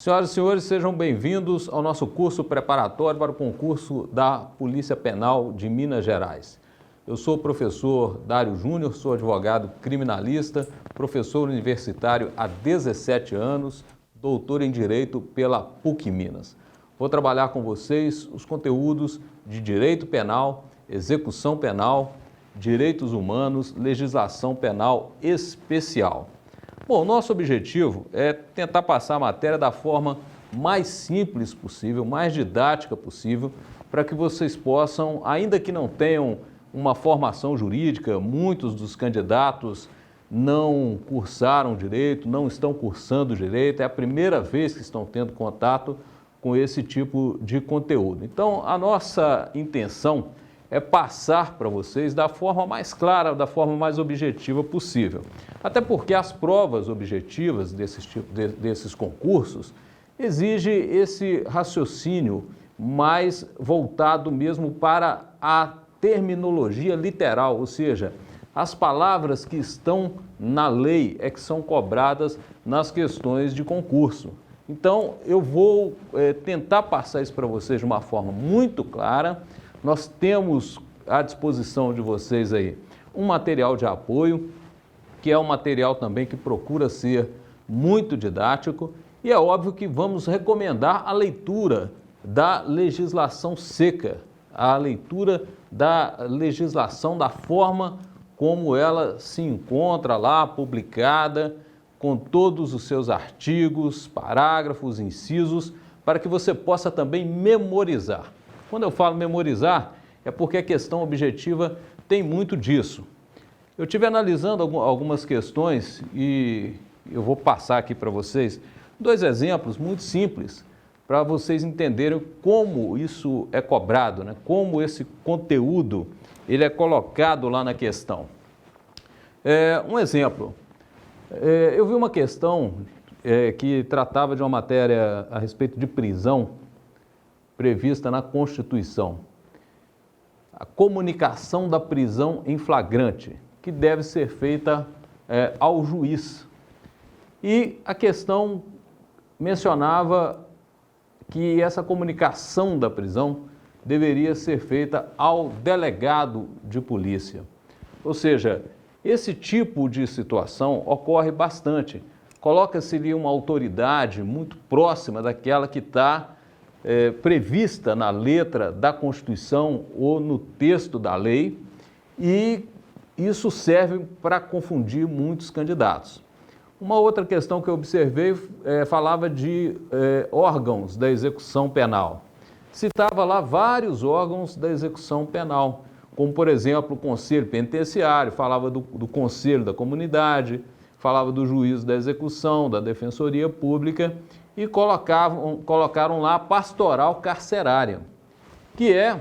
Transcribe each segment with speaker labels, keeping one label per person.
Speaker 1: Senhoras e senhores, sejam bem-vindos ao nosso curso preparatório para o concurso da Polícia Penal de Minas Gerais. Eu sou o professor Dário Júnior, sou advogado criminalista, professor universitário há 17 anos, doutor em Direito pela PUC Minas. Vou trabalhar com vocês os conteúdos de Direito Penal, Execução Penal, Direitos Humanos, Legislação Penal Especial. Bom, nosso objetivo é tentar passar a matéria da forma mais simples possível, mais didática possível, para que vocês possam, ainda que não tenham uma formação jurídica, muitos dos candidatos não cursaram direito, não estão cursando direito, é a primeira vez que estão tendo contato com esse tipo de conteúdo. Então, a nossa intenção é passar para vocês da forma mais clara, da forma mais objetiva possível. Até porque as provas objetivas desses concursos exigem esse raciocínio mais voltado mesmo para a terminologia literal, ou seja, as palavras que estão na lei é que são cobradas nas questões de concurso. Então, eu vou tentar passar isso para vocês de uma forma muito clara. Nós temos à disposição de vocês aí um material de apoio, que é um material também que procura ser muito didático, e é óbvio que vamos recomendar a leitura da legislação seca, a leitura da legislação da forma como ela se encontra lá publicada, com todos os seus artigos, parágrafos, incisos, para que você possa também memorizar. Quando eu falo memorizar, é porque a questão objetiva tem muito disso. Eu estive analisando algumas questões e eu vou passar aqui para vocês dois exemplos muito simples para vocês entenderem como isso é cobrado, né? Como esse conteúdo ele é colocado lá na questão. Um exemplo, eu vi uma questão que tratava de uma matéria a respeito de prisão prevista na Constituição. A comunicação da prisão em flagrante, que deve ser feita ao juiz. E a questão mencionava que essa comunicação da prisão deveria ser feita ao delegado de polícia. Ou seja, esse tipo de situação ocorre bastante. Coloca-se ali uma autoridade muito próxima daquela que está prevista na letra da Constituição ou no texto da lei, e isso serve para confundir muitos candidatos. Uma outra questão que eu observei falava de órgãos da execução penal. Citava lá vários órgãos da execução penal, como, por exemplo, o Conselho Penitenciário, falava do Conselho da Comunidade, falava do Juízo da Execução, da Defensoria Pública, e colocaram lá a pastoral carcerária, que é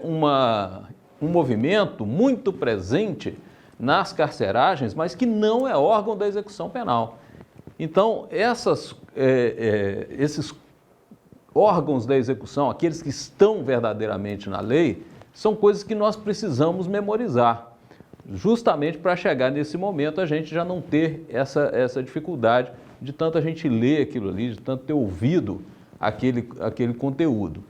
Speaker 1: um movimento muito presente nas carceragens, mas que não é órgão da execução penal. Então, esses órgãos da execução, aqueles que estão verdadeiramente na lei, são coisas que nós precisamos memorizar, justamente para chegar nesse momento a gente já não ter essa dificuldade de tanto a gente ler aquilo ali, de tanto ter ouvido aquele conteúdo.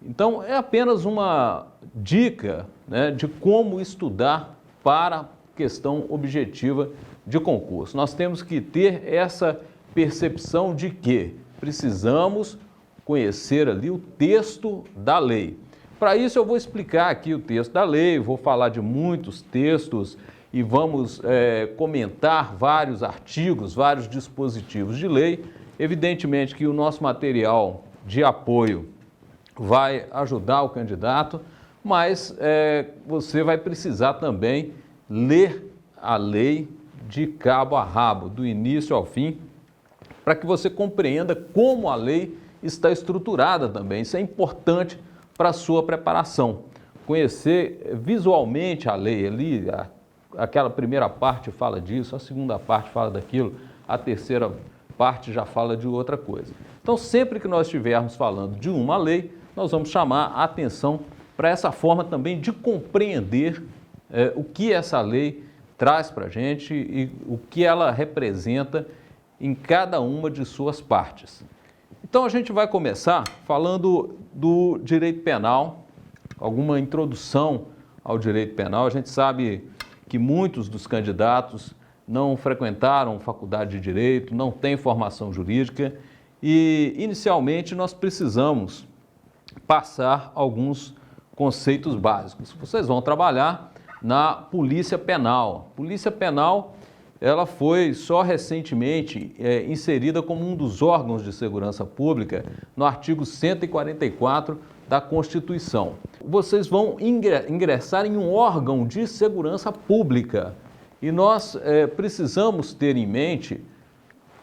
Speaker 1: Então, é apenas uma dica, né, de como estudar para questão objetiva de concurso. Nós temos que ter essa percepção de que precisamos conhecer ali o texto da lei. Para isso, eu vou explicar aqui o texto da lei, vou falar de muitos textos e vamos comentar vários artigos, vários dispositivos de lei. Evidentemente que o nosso material de apoio vai ajudar o candidato, mas você vai precisar também ler a lei de cabo a rabo, do início ao fim, para que você compreenda como a lei está estruturada também. Isso é importante para a sua preparação. Conhecer visualmente a lei ali, aquela primeira parte fala disso, a segunda parte fala daquilo, a terceira parte já fala de outra coisa. Então, sempre que nós estivermos falando de uma lei, nós vamos chamar a atenção para essa forma também de compreender o que essa lei traz para a gente e o que ela representa em cada uma de suas partes. Então a gente vai começar falando do direito penal, alguma introdução ao direito penal. A gente sabe que muitos dos candidatos não frequentaram faculdade de direito, não têm formação jurídica e, inicialmente, nós precisamos passar alguns conceitos básicos. Vocês vão trabalhar na Polícia Penal. Polícia Penal, ela foi só recentemente inserida como um dos órgãos de segurança pública no artigo 144 da Constituição. Vocês vão ingressar em um órgão de segurança pública e nós precisamos ter em mente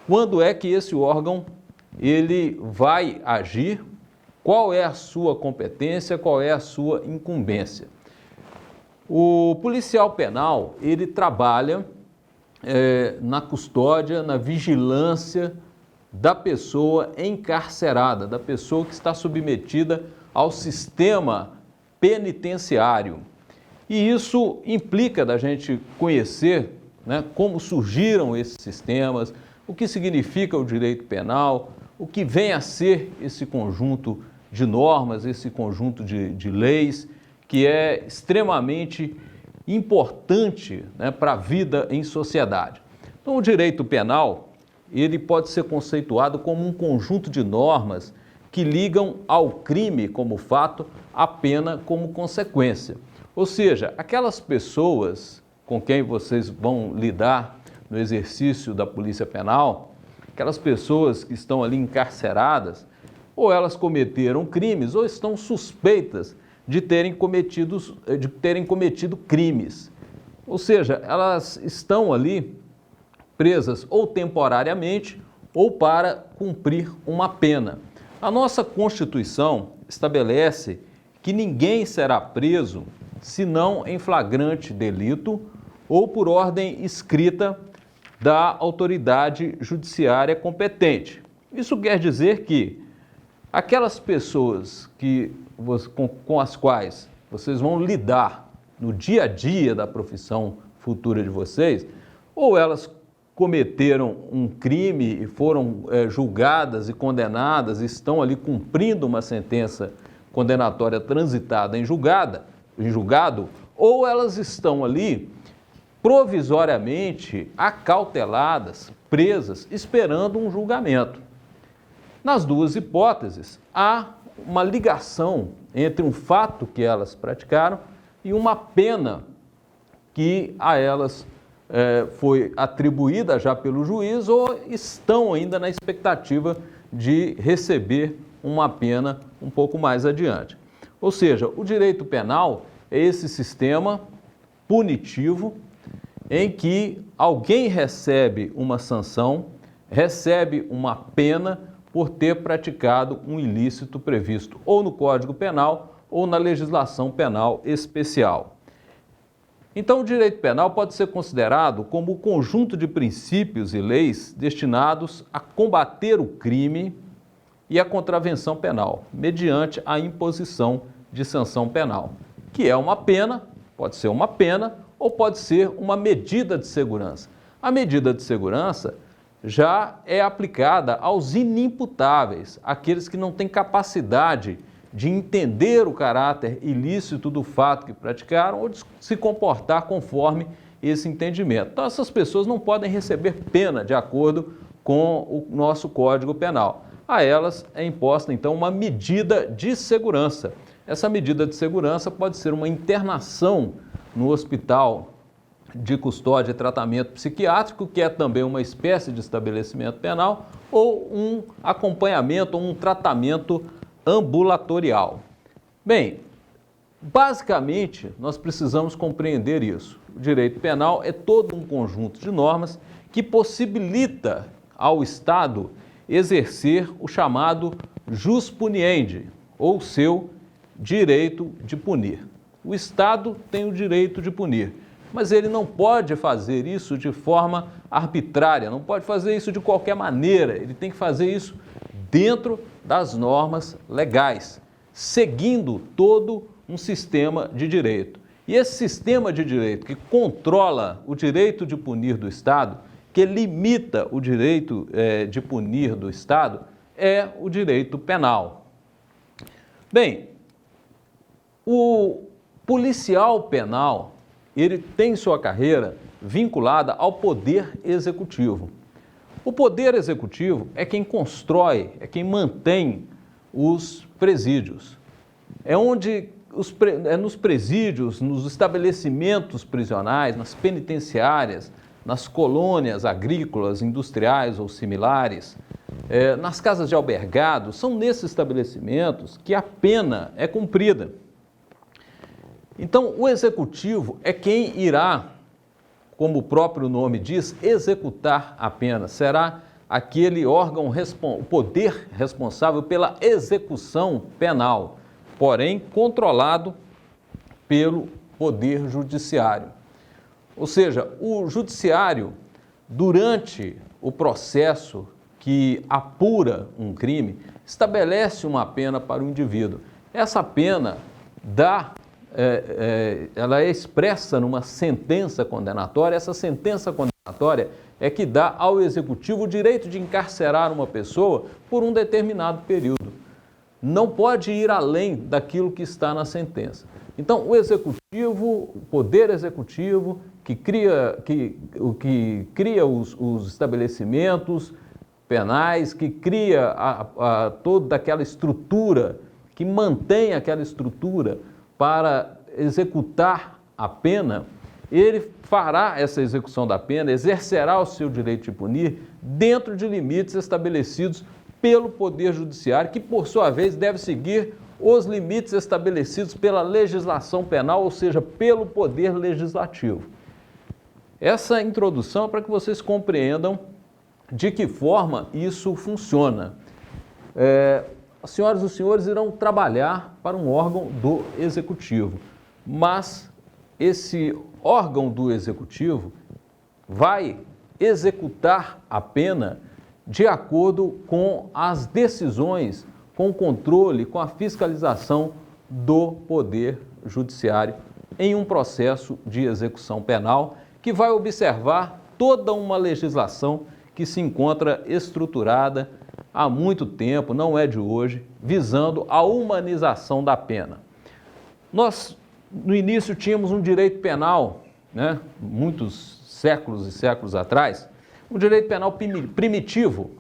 Speaker 1: quando é que esse órgão ele vai agir, qual é a sua competência, qual é a sua incumbência. O policial penal, ele trabalha na custódia, na vigilância da pessoa encarcerada, da pessoa que está submetida ao sistema penitenciário. E isso implica da gente conhecer, né, como surgiram esses sistemas, o que significa o direito penal, o que vem a ser esse conjunto de normas, esse conjunto de leis, que é extremamente importante, né, para a vida em sociedade. Então, o direito penal, ele pode ser conceituado como um conjunto de normas que ligam ao crime como fato, à pena como consequência. Ou seja, aquelas pessoas com quem vocês vão lidar no exercício da polícia penal, aquelas pessoas que estão ali encarceradas, ou elas cometeram crimes ou estão suspeitas de terem cometido crimes. Ou seja, elas estão ali presas ou temporariamente ou para cumprir uma pena. A nossa Constituição estabelece que ninguém será preso senão em flagrante delito ou por ordem escrita da autoridade judiciária competente. Isso quer dizer que aquelas pessoas com as quais vocês vão lidar no dia a dia da profissão futura de vocês, ou elas cometeram um crime e foram julgadas e condenadas, e estão ali cumprindo uma sentença condenatória transitada em julgado, ou elas estão ali provisoriamente acauteladas, presas, esperando um julgamento. Nas duas hipóteses, há uma ligação entre um fato que elas praticaram e uma pena que a elas foi atribuída já pelo juiz ou estão ainda na expectativa de receber uma pena um pouco mais adiante. Ou seja, o direito penal é esse sistema punitivo em que alguém recebe uma sanção, recebe uma pena por ter praticado um ilícito previsto ou no Código Penal ou na legislação penal especial. Então, o direito penal pode ser considerado como o conjunto de princípios e leis destinados a combater o crime e a contravenção penal, mediante a imposição de sanção penal, que é uma pena, pode ser uma pena ou pode ser uma medida de segurança. A medida de segurança já é aplicada aos inimputáveis, aqueles que não têm capacidade de entender o caráter ilícito do fato que praticaram ou de se comportar conforme esse entendimento. Então, essas pessoas não podem receber pena de acordo com o nosso Código Penal. A elas é imposta, então, uma medida de segurança. Essa medida de segurança pode ser uma internação no hospital de custódia e tratamento psiquiátrico, que é também uma espécie de estabelecimento penal, ou um acompanhamento, ou um tratamento ambulatorial. Bem, basicamente, nós precisamos compreender isso. O direito penal é todo um conjunto de normas que possibilita ao Estado exercer o chamado jus puniendi, ou seu direito de punir. O Estado tem o direito de punir, mas ele não pode fazer isso de forma arbitrária, não pode fazer isso de qualquer maneira, ele tem que fazer isso dentro das normas legais, seguindo todo um sistema de direito. E esse sistema de direito que controla o direito de punir do Estado, que limita o direito de punir do Estado é o direito penal. Bem, o policial penal, ele tem sua carreira vinculada ao poder executivo. O poder executivo é quem constrói, é quem mantém os presídios. É onde nos presídios, nos estabelecimentos prisionais, nas penitenciárias, nas colônias agrícolas, industriais ou similares, nas casas de albergados, são nesses estabelecimentos que a pena é cumprida. Então, o executivo é quem irá, como o próprio nome diz, executar a pena. Será aquele órgão, o poder responsável pela execução penal, porém controlado pelo Poder Judiciário. Ou seja, o Judiciário, durante o processo que apura um crime, estabelece uma pena para o indivíduo. Essa pena ela é expressa numa sentença condenatória. Essa sentença condenatória é que dá ao executivo o direito de encarcerar uma pessoa por um determinado período. Não pode ir além daquilo que está na sentença. Então, o executivo, o poder executivo, que cria os estabelecimentos penais, que cria toda aquela estrutura, que mantém aquela estrutura para executar a pena, ele fará essa execução da pena, exercerá o seu direito de punir dentro de limites estabelecidos pelo Poder Judiciário, que, por sua vez, deve seguir os limites estabelecidos pela legislação penal, ou seja, pelo Poder Legislativo. Essa introdução é para que vocês compreendam de que forma isso funciona. As senhoras e os senhores irão trabalhar para um órgão do Executivo, mas esse órgão do Executivo vai executar a pena de acordo com as decisões, com o controle, com a fiscalização do Poder Judiciário em um processo de execução penal que vai observar toda uma legislação que se encontra estruturada há muito tempo, não é de hoje, visando a humanização da pena. Nós, no início, tínhamos um direito penal, muitos séculos e séculos atrás, um direito penal primitivo,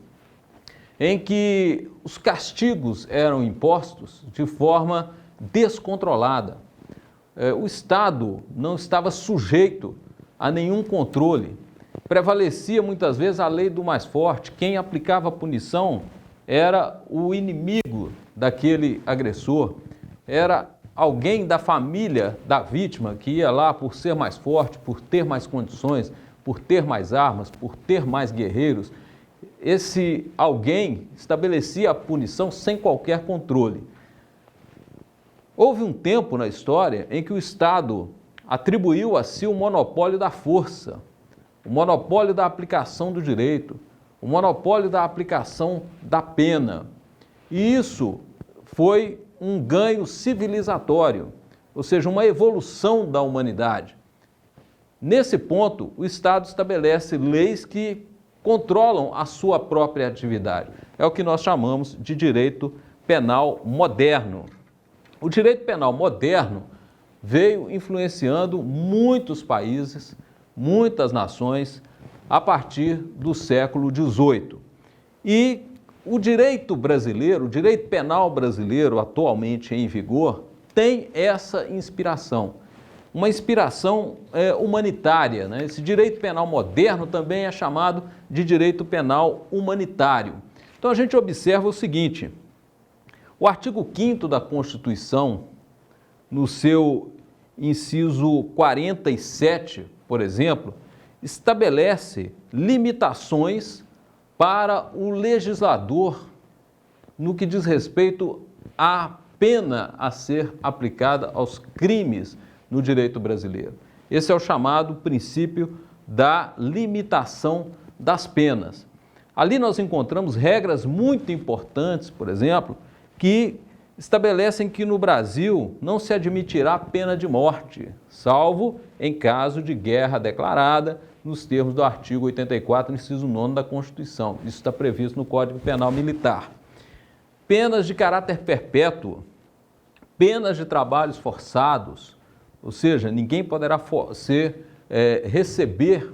Speaker 1: em que os castigos eram impostos de forma descontrolada. O Estado não estava sujeito a nenhum controle. Prevalecia muitas vezes a lei do mais forte. Quem aplicava a punição era o inimigo daquele agressor, era alguém da família da vítima que ia lá por ser mais forte, por ter mais condições, por ter mais armas, por ter mais guerreiros. Esse alguém estabelecia a punição sem qualquer controle. Houve um tempo na história em que o Estado atribuiu a si o monopólio da força, o monopólio da aplicação do direito, o monopólio da aplicação da pena. E isso foi um ganho civilizatório, ou seja, uma evolução da humanidade. Nesse ponto, o Estado estabelece leis que controlam a sua própria atividade. É o que nós chamamos de direito penal moderno. O direito penal moderno veio influenciando muitos países, muitas nações, a partir do século XVIII. E o direito brasileiro, o direito penal brasileiro atualmente em vigor, tem essa inspiração. Uma inspiração humanitária, Esse direito penal moderno também é chamado de direito penal humanitário. Então a gente observa o seguinte: o artigo 5º da Constituição, no seu inciso 47, por exemplo, estabelece limitações para o legislador no que diz respeito à pena a ser aplicada aos crimes no direito brasileiro. Esse é o chamado princípio da limitação das penas. Ali nós encontramos regras muito importantes, por exemplo, que estabelecem que no Brasil não se admitirá pena de morte, salvo em caso de guerra declarada, nos termos do artigo 84, inciso 9 da Constituição. Isso está previsto no Código Penal Militar. Penas de caráter perpétuo, penas de trabalhos forçados, ou seja, ninguém poderá receber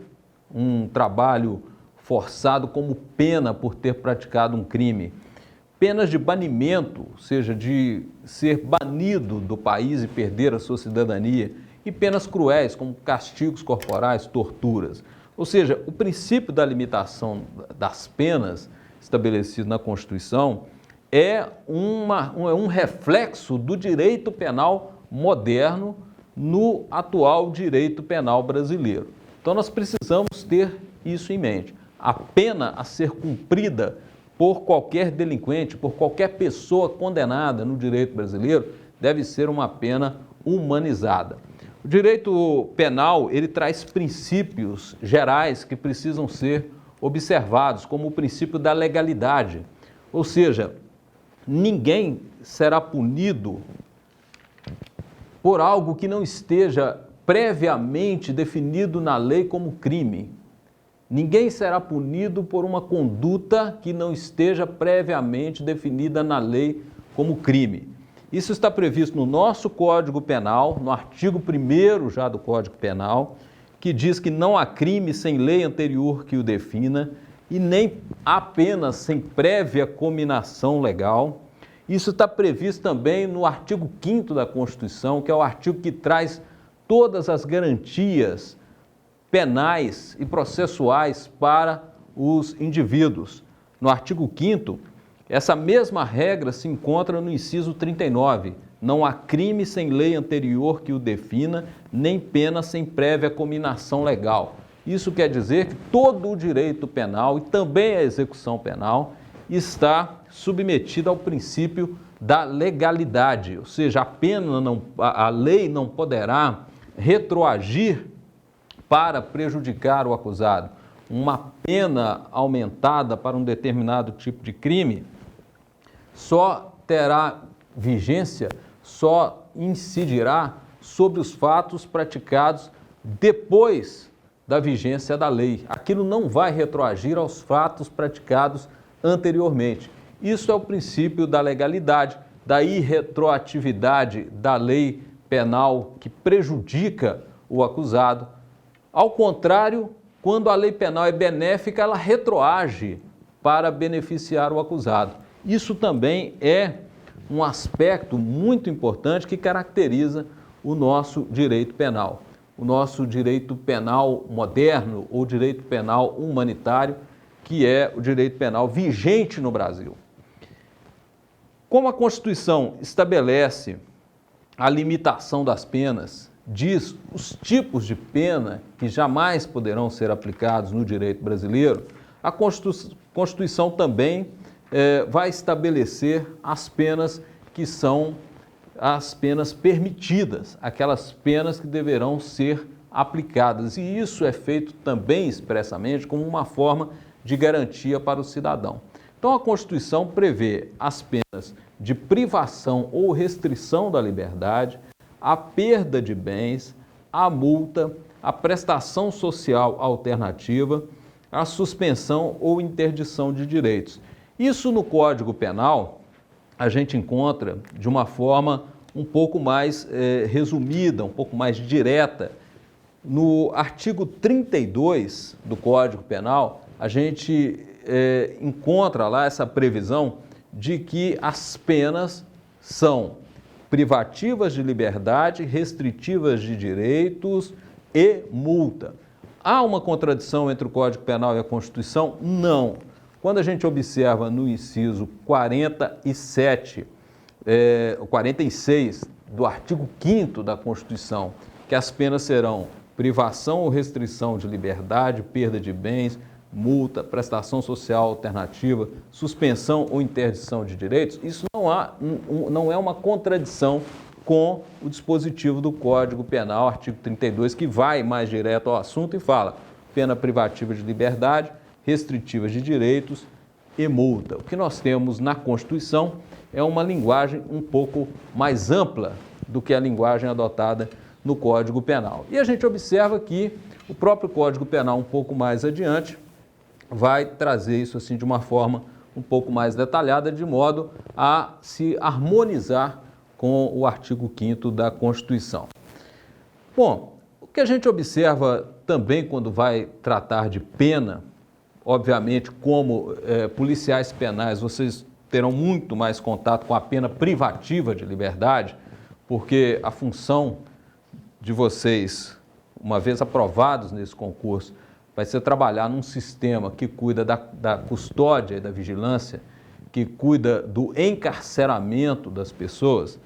Speaker 1: um trabalho forçado como pena por ter praticado um crime. Penas de banimento, ou seja, de ser banido do país e perder a sua cidadania. E penas cruéis, como castigos corporais, torturas. Ou seja, o princípio da limitação das penas estabelecido na Constituição é um reflexo do direito penal moderno no atual direito penal brasileiro. Então nós precisamos ter isso em mente. A pena a ser cumprida por qualquer delinquente, por qualquer pessoa condenada no direito brasileiro, deve ser uma pena humanizada. O direito penal, ele traz princípios gerais que precisam ser observados, como o princípio da legalidade. Ou seja, ninguém será punido por algo que não esteja previamente definido na lei como crime. Ninguém será punido por uma conduta que não esteja previamente definida na lei como crime. Isso está previsto no nosso Código Penal, no artigo 1º já do Código Penal, que diz que não há crime sem lei anterior que o defina e nem há pena sem prévia cominação legal. Isso está previsto também no artigo 5º da Constituição, que é o artigo que traz todas as garantias penais e processuais para os indivíduos. No artigo 5º, essa mesma regra se encontra no inciso 39. Não há crime sem lei anterior que o defina, nem pena sem prévia cominação legal. Isso quer dizer que todo o direito penal e também a execução penal está submetida ao princípio da legalidade, ou seja, a lei não poderá retroagir para prejudicar o acusado. Uma pena aumentada para um determinado tipo de crime só terá vigência, só incidirá sobre os fatos praticados depois da vigência da lei. Aquilo não vai retroagir aos fatos praticados anteriormente. Isso é o princípio da legalidade, da irretroatividade da lei penal que prejudica o acusado. Ao contrário, quando a lei penal é benéfica, ela retroage para beneficiar o acusado. Isso também é um aspecto muito importante que caracteriza o nosso direito penal. O nosso direito penal moderno ou direito penal humanitário, que é o direito penal vigente no Brasil. Como a Constituição estabelece a limitação das penas, diz os tipos de pena que jamais poderão ser aplicados no direito brasileiro, a Constituição também vai estabelecer as penas que são as penas permitidas, aquelas penas que deverão ser aplicadas. E isso é feito também expressamente como uma forma de garantia para o cidadão. Então, a Constituição prevê as penas de privação ou restrição da liberdade, a perda de bens, a multa, a prestação social alternativa, a suspensão ou interdição de direitos. Isso no Código Penal a gente encontra de uma forma um pouco mais resumida, um pouco mais direta. No artigo 32 do Código Penal, a gente encontra lá essa previsão de que as penas são privativas de liberdade, restritivas de direitos e multa. Há uma contradição entre o Código Penal e a Constituição? Não. Quando a gente observa no inciso 46 do artigo 5º da Constituição, que as penas serão privação ou restrição de liberdade, perda de bens, multa, prestação social alternativa, suspensão ou interdição de direitos, isso não é uma contradição com o dispositivo do Código Penal, artigo 32, que vai mais direto ao assunto e fala pena privativa de liberdade, restritivas de direitos e multa. O que nós temos na Constituição é uma linguagem um pouco mais ampla do que a linguagem adotada no Código Penal. E a gente observa que o próprio Código Penal, um pouco mais adiante, vai trazer isso assim de uma forma um pouco mais detalhada, de modo a se harmonizar com o artigo 5º da Constituição. Bom, o que a gente observa também quando vai tratar de pena, obviamente, como policiais penais, vocês terão muito mais contato com a pena privativa de liberdade, porque a função de vocês, uma vez aprovados nesse concurso, vai ser trabalhar num sistema que cuida da custódia e da vigilância, que cuida do encarceramento das pessoas.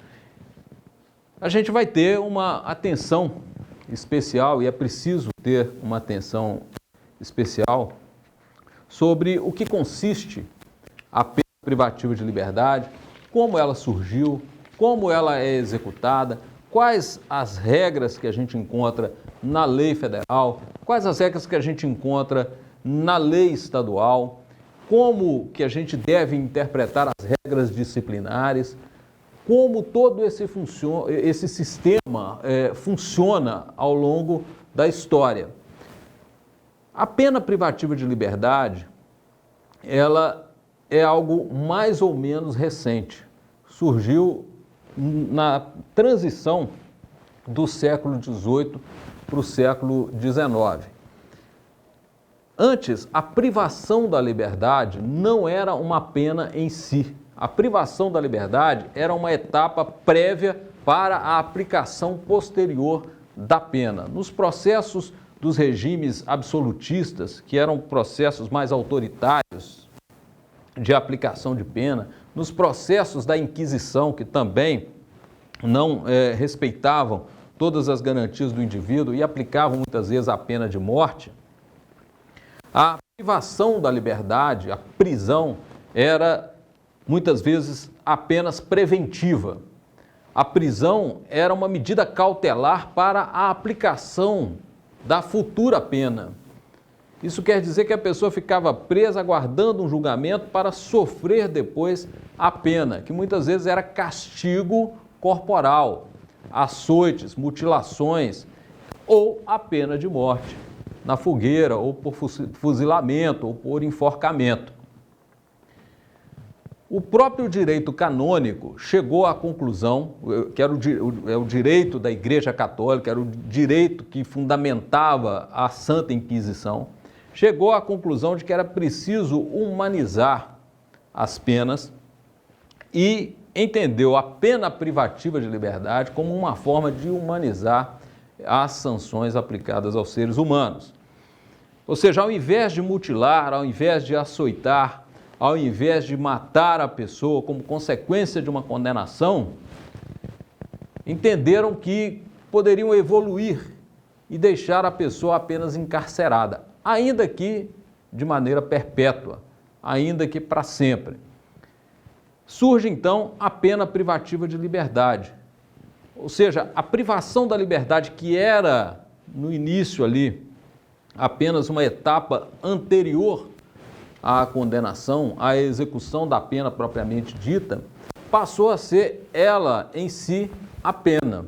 Speaker 1: A gente vai ter uma atenção especial, e é preciso ter uma atenção especial, sobre o que consiste a pena privativa de liberdade, como ela surgiu, como ela é executada, quais as regras que a gente encontra na lei federal, quais as regras que a gente encontra na lei estadual, como que a gente deve interpretar as regras disciplinares, como todo esse sistema funciona ao longo da história. A pena privativa de liberdade, ela é algo mais ou menos recente. Surgiu na transição do século XVIII para o século XIX. Antes, a privação da liberdade não era uma pena em si. A privação da liberdade era uma etapa prévia para a aplicação posterior da pena. Nos processos dos regimes absolutistas, que eram processos mais autoritários de aplicação de pena, nos processos da Inquisição, que também não respeitavam todas as garantias do indivíduo e aplicavam muitas vezes a pena de morte, a privação da liberdade, a prisão, era muitas vezes apenas preventiva. A prisão era uma medida cautelar para a aplicação da futura pena. Isso quer dizer que a pessoa ficava presa aguardando um julgamento para sofrer depois a pena, que muitas vezes era castigo corporal, açoites, mutilações ou a pena de morte, na fogueira ou por fuzilamento ou por enforcamento. O próprio direito canônico chegou à conclusão, que era o direito da Igreja Católica, era o direito que fundamentava a Santa Inquisição, chegou à conclusão de que era preciso humanizar as penas e entendeu a pena privativa de liberdade como uma forma de humanizar as sanções aplicadas aos seres humanos. Ou seja, ao invés de mutilar, ao invés de açoitar, ao invés de matar a pessoa como consequência de uma condenação, entenderam que poderiam evoluir e deixar a pessoa apenas encarcerada, ainda que de maneira perpétua, ainda que para sempre. Surge então a pena privativa de liberdade, ou seja, a privação da liberdade, que era no início ali apenas uma etapa anterior à condenação, à execução da pena propriamente dita, passou a ser ela em si a pena.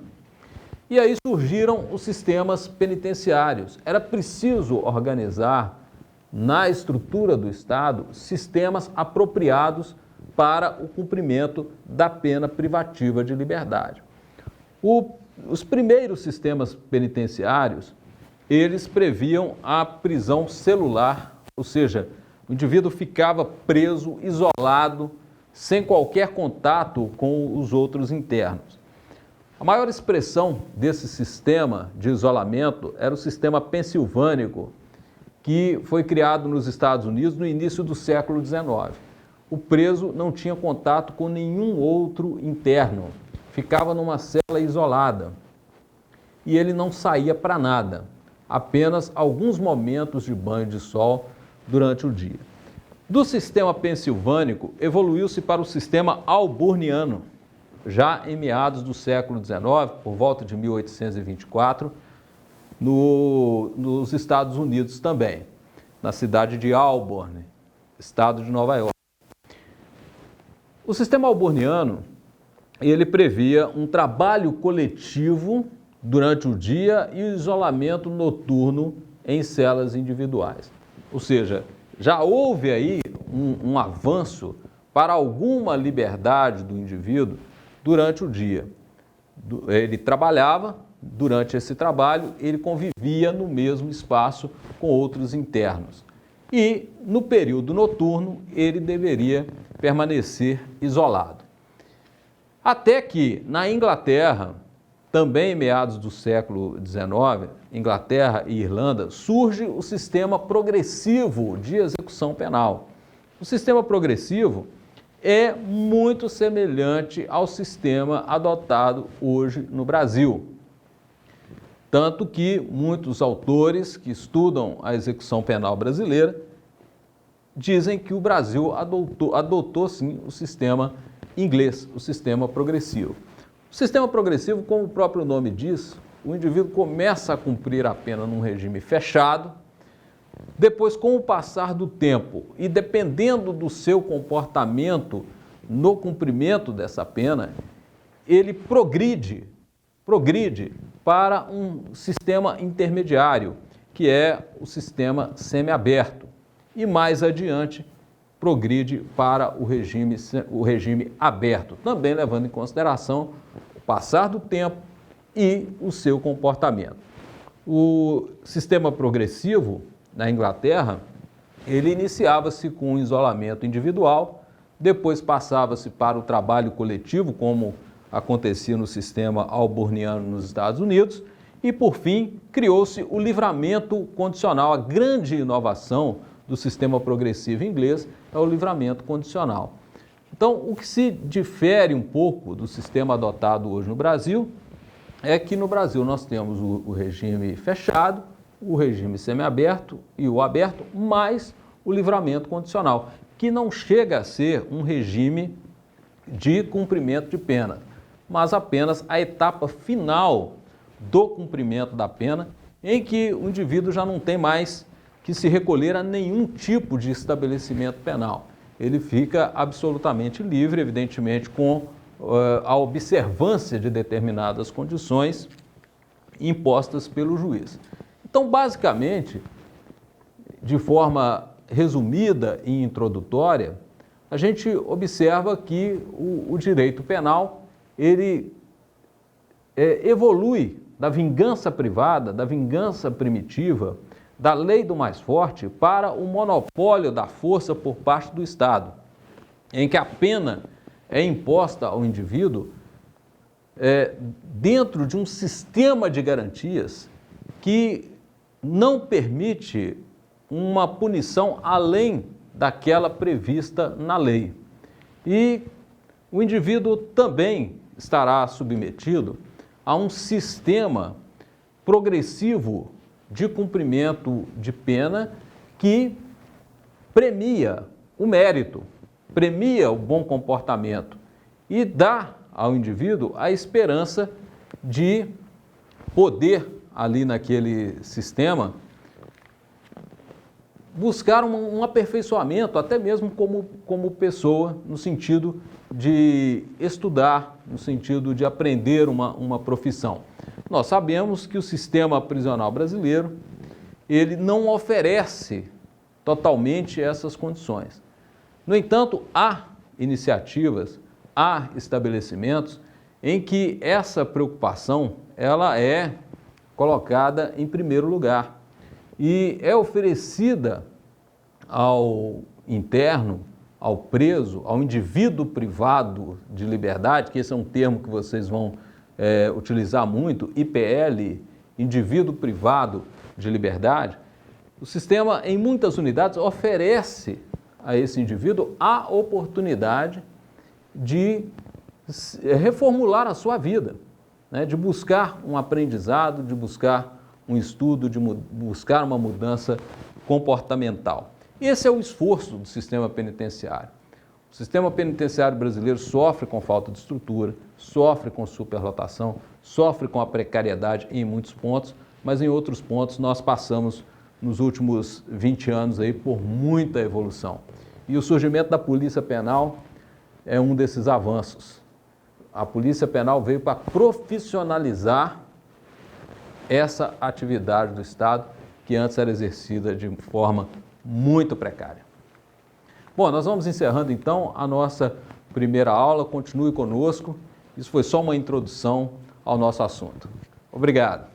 Speaker 1: E aí surgiram os sistemas penitenciários. Era preciso organizar na estrutura do Estado sistemas apropriados para o cumprimento da pena privativa de liberdade. Os primeiros sistemas penitenciários, eles previam a prisão celular, ou seja, o indivíduo ficava preso, isolado, sem qualquer contato com os outros internos. A maior expressão desse sistema de isolamento era o sistema pensilvânico, que foi criado nos Estados Unidos no início do século XIX. O preso não tinha contato com nenhum outro interno, ficava numa cela isolada e ele não saía para nada, apenas alguns momentos de banho de sol durante o dia. Do sistema pensilvânico, evoluiu-se para o sistema auburniano, já em meados do século XIX, por volta de 1824, nos Estados Unidos também, na cidade de Auburn, estado de Nova York. O sistema auburniano, ele previa um trabalho coletivo durante o dia e o isolamento noturno em celas individuais. Ou seja, já houve aí um avanço para alguma liberdade do indivíduo durante o dia. Ele trabalhava, durante esse trabalho, ele convivia no mesmo espaço com outros internos. E, no período noturno, ele deveria permanecer isolado. Até que, na Inglaterra, também em meados do século XIX, Inglaterra e Irlanda, surge o sistema progressivo de execução penal. O sistema progressivo é muito semelhante ao sistema adotado hoje no Brasil. Tanto que muitos autores que estudam a execução penal brasileira dizem que o Brasil adotou sim o sistema inglês, o sistema progressivo. O sistema progressivo, como o próprio nome diz, o indivíduo começa a cumprir a pena num regime fechado, depois, com o passar do tempo e dependendo do seu comportamento no cumprimento dessa pena, ele progride para um sistema intermediário, que é o sistema semiaberto. E mais adiante, progride para o regime aberto, também levando em consideração o passar do tempo e o seu comportamento. O sistema progressivo, na Inglaterra, ele iniciava-se com um isolamento individual, depois passava-se para o trabalho coletivo, como acontecia no sistema alborniano nos Estados Unidos, e, por fim, criou-se o livramento condicional. A grande inovação do sistema progressivo inglês é o livramento condicional. Então, o que se difere um pouco do sistema adotado hoje no Brasil é que no Brasil nós temos o regime fechado, o regime semiaberto e o aberto, mais o livramento condicional, que não chega a ser um regime de cumprimento de pena, mas apenas a etapa final do cumprimento da pena, em que o indivíduo já não tem mais que se recolher a nenhum tipo de estabelecimento penal. Ele fica absolutamente livre, evidentemente, com a observância de determinadas condições impostas pelo juiz. Então, basicamente, de forma resumida e introdutória, a gente observa que o direito penal, ele evolui da vingança privada, da vingança primitiva, da lei do mais forte para o monopólio da força por parte do Estado, em que a pena é imposta ao indivíduo dentro de um sistema de garantias que não permite uma punição além daquela prevista na lei. E o indivíduo também estará submetido a um sistema progressivo de cumprimento de pena que premia o mérito, premia o bom comportamento e dá ao indivíduo a esperança de poder, ali naquele sistema, buscar um aperfeiçoamento, até mesmo como pessoa, no sentido de estudar, no sentido de aprender uma profissão. Nós sabemos que o sistema prisional brasileiro, ele não oferece totalmente essas condições. No entanto, há iniciativas, há estabelecimentos em que essa preocupação, ela é colocada em primeiro lugar e é oferecida ao interno, ao preso, ao indivíduo privado de liberdade, que esse é um termo que vocês vão utilizar muito, IPL, indivíduo privado de liberdade. O sistema, em muitas unidades, oferece a esse indivíduo a oportunidade de reformular a sua vida, né? De buscar um aprendizado, de buscar um estudo, de buscar uma mudança comportamental. Esse é o esforço do sistema penitenciário. O sistema penitenciário brasileiro sofre com falta de estrutura, sofre com superlotação, sofre com a precariedade em muitos pontos, mas em outros pontos nós passamos nos últimos 20 anos aí por muita evolução. E o surgimento da Polícia Penal é um desses avanços. A Polícia Penal veio para profissionalizar essa atividade do Estado que antes era exercida de forma muito precária. Bom, nós vamos encerrando então a nossa primeira aula. Continue conosco. Isso foi só uma introdução ao nosso assunto. Obrigado.